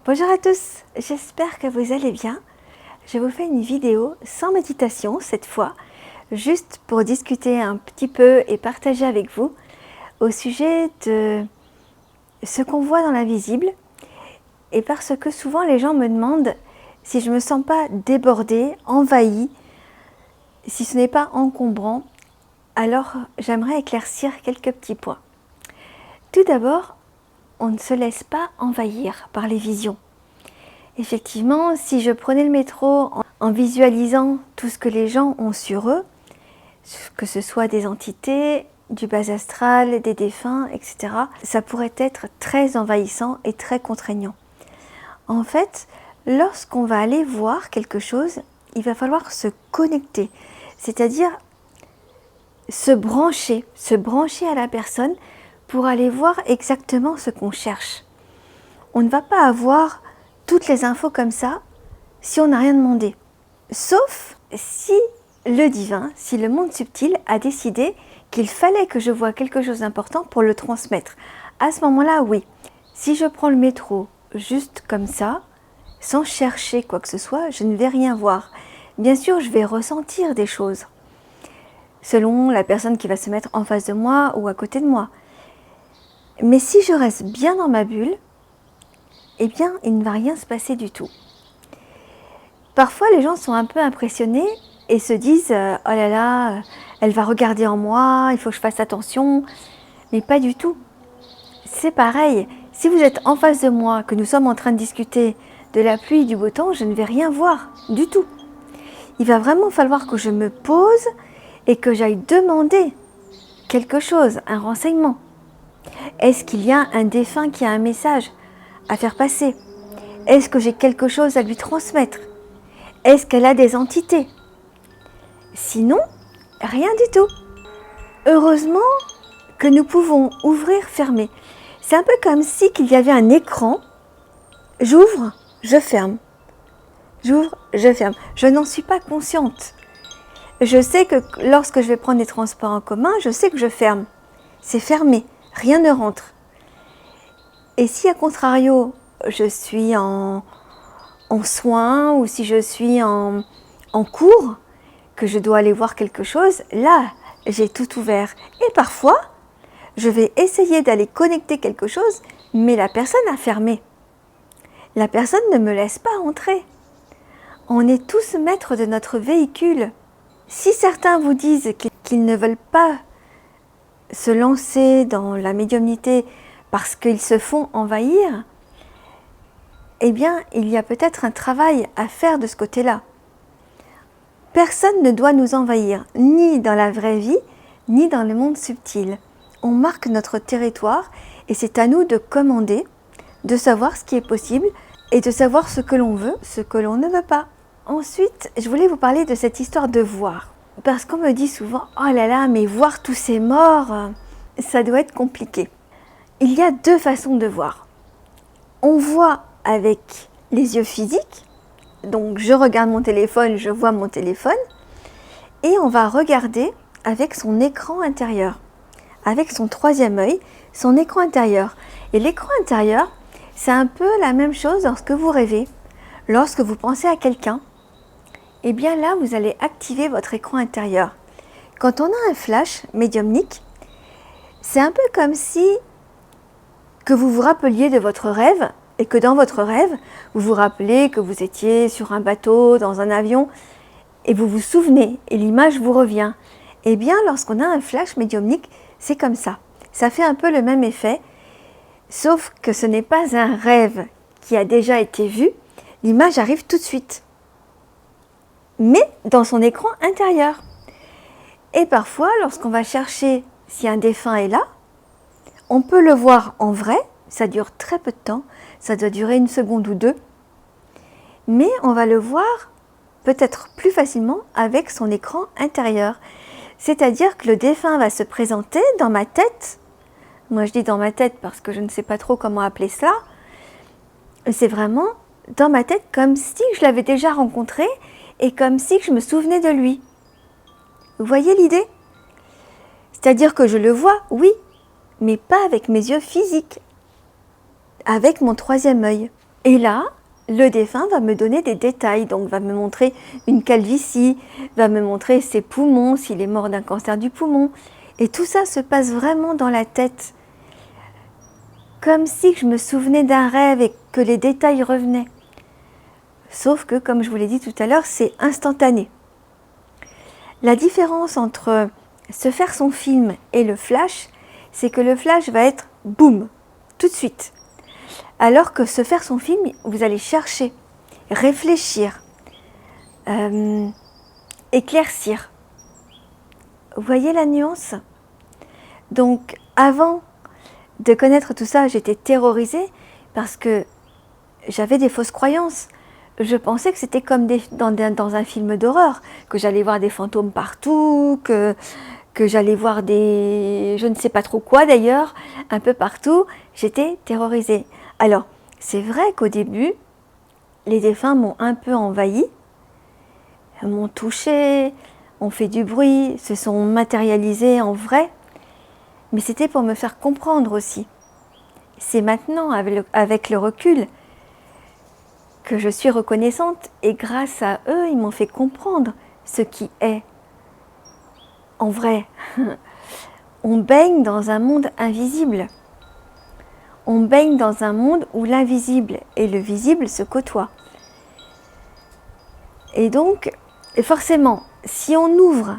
Bonjour à tous, j'espère que vous allez bien. Je vous fais une vidéo sans méditation cette fois, juste pour discuter un petit peu et partager avec vous au sujet de ce qu'on voit dans l'invisible, et parce que souvent les gens me demandent si je ne me sens pas débordée, envahie, si ce n'est pas encombrant. Alors j'aimerais éclaircir quelques petits points. Tout d'abord, on ne se laisse pas envahir par les visions. Effectivement, si je prenais le métro en visualisant tout ce que les gens ont sur eux, que ce soit des entités, du bas astral, des défunts, etc., ça pourrait être très envahissant et très contraignant. En fait, lorsqu'on va aller voir quelque chose, il va falloir se connecter, c'est-à-dire se brancher à la personne pour aller voir exactement ce qu'on cherche. On ne va pas avoir toutes les infos comme ça si on n'a rien demandé. Sauf si le divin, si le monde subtil a décidé qu'il fallait que je voie quelque chose d'important pour le transmettre. À ce moment-là, oui. Si je prends le métro juste comme ça, sans chercher quoi que ce soit, je ne vais rien voir. Bien sûr, je vais ressentir des choses, selon la personne qui va se mettre en face de moi ou à côté de moi. Mais si je reste bien dans ma bulle, eh bien, il ne va rien se passer du tout. Parfois, les gens sont un peu impressionnés et se disent « Oh là là, elle va regarder en moi, il faut que je fasse attention ». Mais pas du tout. C'est pareil, si vous êtes en face de moi, que nous sommes en train de discuter de la pluie et du beau temps, je ne vais rien voir du tout. Il va vraiment falloir que je me pose et que j'aille demander quelque chose, un renseignement. Est-ce qu'il y a un défunt qui a un message à faire passer? Est-ce que j'ai quelque chose à lui transmettre? Est-ce qu'elle a des entités? Sinon, rien du tout. Heureusement que nous pouvons ouvrir, fermer. C'est un peu comme si qu'il y avait un écran. J'ouvre, je ferme. J'ouvre, je ferme. Je n'en suis pas consciente. Je sais que lorsque je vais prendre des transports en commun, je sais que je ferme. C'est fermé, rien ne rentre. Et si à contrario, je suis en soins ou si je suis en cours, que je dois aller voir quelque chose, là, j'ai tout ouvert. Et parfois, je vais essayer d'aller connecter quelque chose, mais la personne a fermé. La personne ne me laisse pas entrer. On est tous maîtres de notre véhicule. Si certains vous disent qu'ils ne veulent pas se lancer dans la médiumnité parce qu'ils se font envahir, eh bien, il y a peut-être un travail à faire de ce côté-là. Personne ne doit nous envahir, ni dans la vraie vie, ni dans le monde subtil. On marque notre territoire et c'est à nous de commander, de savoir ce qui est possible et de savoir ce que l'on veut, ce que l'on ne veut pas. Ensuite, je voulais vous parler de cette histoire de voir. Parce qu'on me dit souvent « Oh là là, mais voir tous ces morts, ça doit être compliqué. » Il y a deux façons de voir. On voit avec les yeux physiques, donc je regarde mon téléphone, je vois mon téléphone, et on va regarder avec son écran intérieur, avec son troisième œil, son écran intérieur. Et l'écran intérieur, c'est un peu la même chose lorsque vous rêvez, lorsque vous pensez à quelqu'un. Eh bien là, vous allez activer votre écran intérieur. Quand on a un flash médiumnique, c'est un peu comme si que vous vous rappeliez de votre rêve et que dans votre rêve, vous vous rappelez que vous étiez sur un bateau, dans un avion, et vous vous souvenez, et l'image vous revient. Eh bien, lorsqu'on a un flash médiumnique, c'est comme ça. Ça fait un peu le même effet, sauf que ce n'est pas un rêve qui a déjà été vu, l'image arrive tout de suite, mais dans son écran intérieur. Et parfois, lorsqu'on va chercher si un défunt est là, on peut le voir en vrai, ça dure très peu de temps, ça doit durer 1 seconde ou 2, mais on va le voir peut-être plus facilement avec son écran intérieur. C'est-à-dire que le défunt va se présenter dans ma tête. Moi je dis dans ma tête parce que je ne sais pas trop comment appeler cela. C'est vraiment dans ma tête comme si je l'avais déjà rencontré et comme si je me souvenais de lui. Vous voyez l'idée? C'est-à-dire que je le vois, oui, mais pas avec mes yeux physiques, avec mon troisième œil. Et là, le défunt va me donner des détails, donc va me montrer une calvitie, va me montrer ses poumons, s'il est mort d'un cancer du poumon. Et tout ça se passe vraiment dans la tête, comme si je me souvenais d'un rêve et que les détails revenaient. Sauf que, comme je vous l'ai dit tout à l'heure, c'est instantané. La différence entre se faire son film et le flash, c'est que le flash va être boum, tout de suite. Alors que se faire son film, vous allez chercher, réfléchir, éclaircir. Vous voyez la nuance? Donc, avant de connaître tout ça, j'étais terrorisée parce que j'avais des fausses croyances. Je pensais que c'était comme dans un film d'horreur, que j'allais voir des fantômes partout, que j'allais voir des... je ne sais pas trop quoi d'ailleurs, un peu partout. J'étais terrorisée. Alors, c'est vrai qu'au début, les défunts m'ont un peu envahi, m'ont touchée, ont fait du bruit, se sont matérialisés en vrai, mais c'était pour me faire comprendre aussi. C'est maintenant, avec le recul, que je suis reconnaissante et grâce à eux, ils m'ont fait comprendre ce qui est en vrai. On baigne dans un monde invisible. On baigne dans un monde où l'invisible et le visible se côtoient. Et donc, forcément, si on ouvre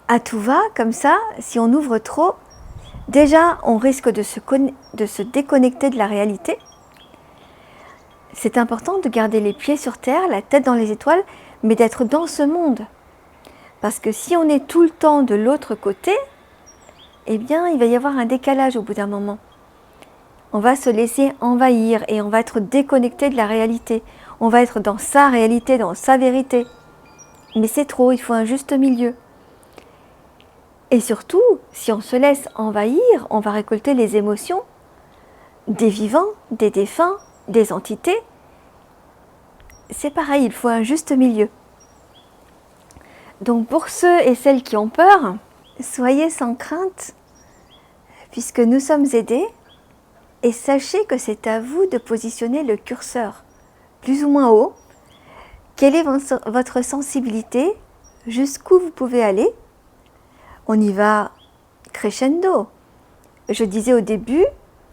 à tout va, comme ça, si on ouvre trop, déjà, on risque de se déconnecter de la réalité. C'est important de garder les pieds sur terre, la tête dans les étoiles, mais d'être dans ce monde. Parce que si on est tout le temps de l'autre côté, eh bien, il va y avoir un décalage au bout d'un moment. On va se laisser envahir et on va être déconnecté de la réalité. On va être dans sa réalité, dans sa vérité. Mais c'est trop, il faut un juste milieu. Et surtout, si on se laisse envahir, on va récolter les émotions des vivants, des défunts, des entités. C'est pareil, il faut un juste milieu. Donc pour ceux et celles qui ont peur, soyez sans crainte, puisque nous sommes aidés, et sachez que c'est à vous de positionner le curseur plus ou moins haut. Quelle est votre sensibilité? Jusqu'où vous pouvez aller? On y va crescendo. Je disais au début,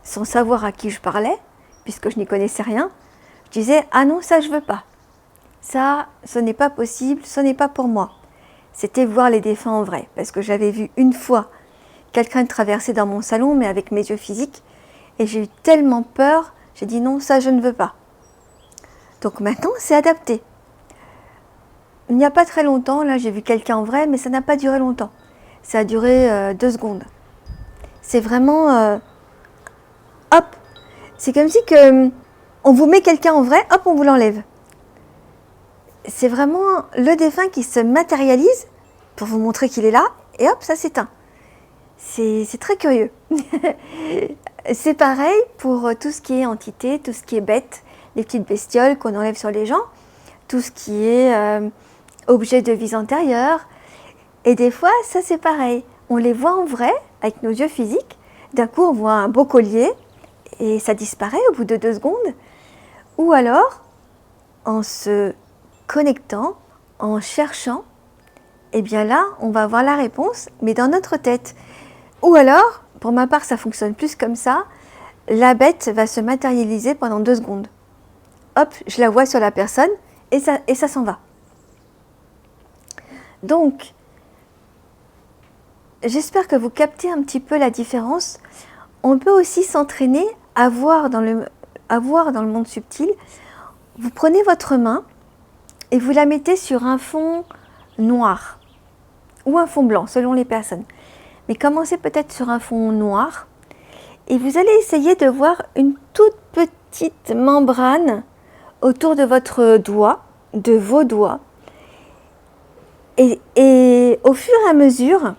sans savoir à qui je parlais, puisque je n'y connaissais rien, je disais « Ah non, ça je veux pas. Ça, ce n'est pas possible, ce n'est pas pour moi. » C'était voir les défunts en vrai, parce que j'avais vu une fois quelqu'un traverser dans mon salon, mais avec mes yeux physiques, et j'ai eu tellement peur, j'ai dit « Non, ça je ne veux pas. » Donc maintenant, c'est adapté. Il n'y a pas très longtemps, là j'ai vu quelqu'un en vrai, mais ça n'a pas duré longtemps. Ça a duré 2 secondes. C'est vraiment... hop, c'est comme si on vous met quelqu'un en vrai, hop, on vous l'enlève. C'est vraiment le défunt qui se matérialise pour vous montrer qu'il est là, et hop, ça s'éteint. C'est très curieux. C'est pareil pour tout ce qui est entité, tout ce qui est bête, les petites bestioles qu'on enlève sur les gens, tout ce qui est objet de vie antérieure. Et des fois, ça c'est pareil. On les voit en vrai, avec nos yeux physiques. D'un coup, on voit un beau collier, et ça disparaît au bout de 2 secondes. Ou alors, en se connectant, en cherchant, et bien là, on va avoir la réponse, mais dans notre tête. Ou alors, pour ma part, ça fonctionne plus comme ça, la bête va se matérialiser pendant 2 secondes. Hop, je la vois sur la personne, et ça s'en va. Donc, j'espère que vous captez un petit peu la différence. On peut aussi s'entraîner à voir dans le monde subtil. Vous prenez votre main et vous la mettez sur un fond noir ou un fond blanc, selon les personnes. Mais commencez peut-être sur un fond noir et vous allez essayer de voir une toute petite membrane autour de votre doigt, de vos doigts. Et au fur et à mesure,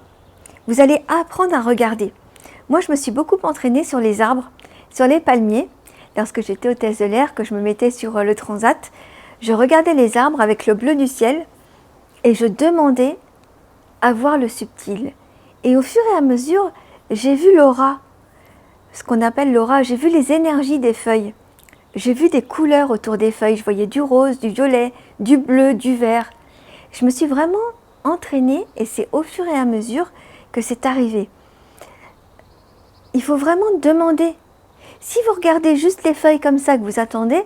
vous allez apprendre à regarder. Moi, je me suis beaucoup entraînée sur les arbres, sur les palmiers. Lorsque j'étais hôtesse de l'air, que je me mettais sur le transat, je regardais les arbres avec le bleu du ciel et je demandais à voir le subtil. Et au fur et à mesure, j'ai vu l'aura, ce qu'on appelle l'aura, j'ai vu les énergies des feuilles. J'ai vu des couleurs autour des feuilles. Je voyais du rose, du violet, du bleu, du vert. Je me suis vraiment entraînée et c'est au fur et à mesure que c'est arrivé. Il faut vraiment demander. Si vous regardez juste les feuilles comme ça que vous attendez,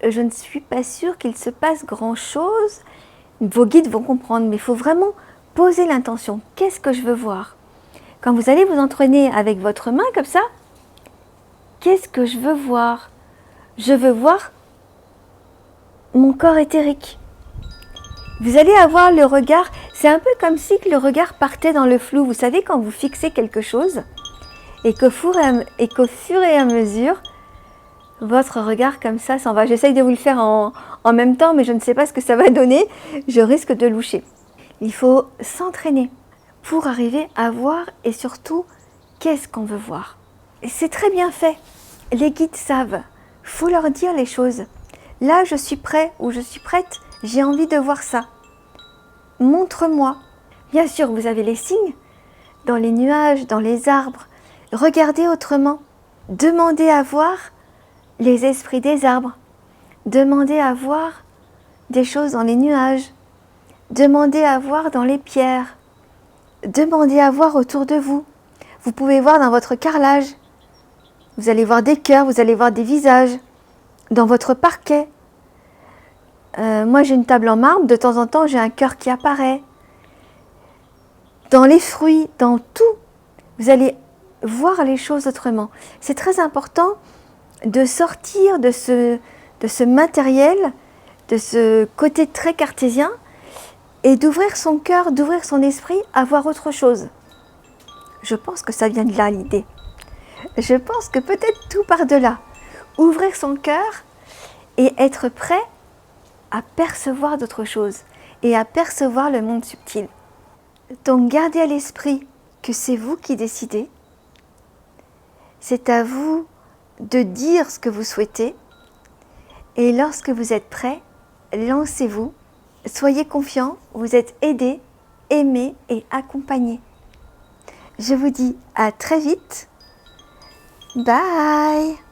je ne suis pas sûre qu'il se passe grand-chose. Vos guides vont comprendre, mais il faut vraiment poser l'intention. Qu'est-ce que je veux voir? Quand vous allez vous entraîner avec votre main comme ça, qu'est-ce que je veux voir? Je veux voir mon corps éthérique. Vous allez avoir le regard, c'est un peu comme si le regard partait dans le flou. Vous savez, quand vous fixez quelque chose et qu'au fur et à mesure, votre regard comme ça s'en va. J'essaye de vous le faire en même temps, mais je ne sais pas ce que ça va donner. Je risque de loucher. Il faut s'entraîner pour arriver à voir et surtout, qu'est-ce qu'on veut voir. Et c'est très bien fait. Les guides savent. Il faut leur dire les choses. Là, je suis prêt ou je suis prête. J'ai envie de voir ça. Montre-moi. Bien sûr, vous avez les signes dans les nuages, dans les arbres. Regardez autrement. Demandez à voir les esprits des arbres. Demandez à voir des choses dans les nuages. Demandez à voir dans les pierres. Demandez à voir autour de vous. Vous pouvez voir dans votre carrelage. Vous allez voir des cœurs, vous allez voir des visages. Dans votre parquet. Moi j'ai une table en marbre, de temps en temps j'ai un cœur qui apparaît. Dans les fruits, dans tout, vous allez voir les choses autrement. C'est très important de sortir de ce matériel, de ce côté très cartésien et d'ouvrir son cœur, d'ouvrir son esprit à voir autre chose. Je pense que ça vient de là l'idée. Je pense que peut-être tout part de là. Ouvrir son cœur et être prêt à percevoir d'autres choses et à percevoir le monde subtil. Donc gardez à l'esprit que c'est vous qui décidez. C'est à vous de dire ce que vous souhaitez. Et lorsque vous êtes prêt, lancez-vous. Soyez confiants, vous êtes aidés, aimés et accompagnés. Je vous dis à très vite. Bye!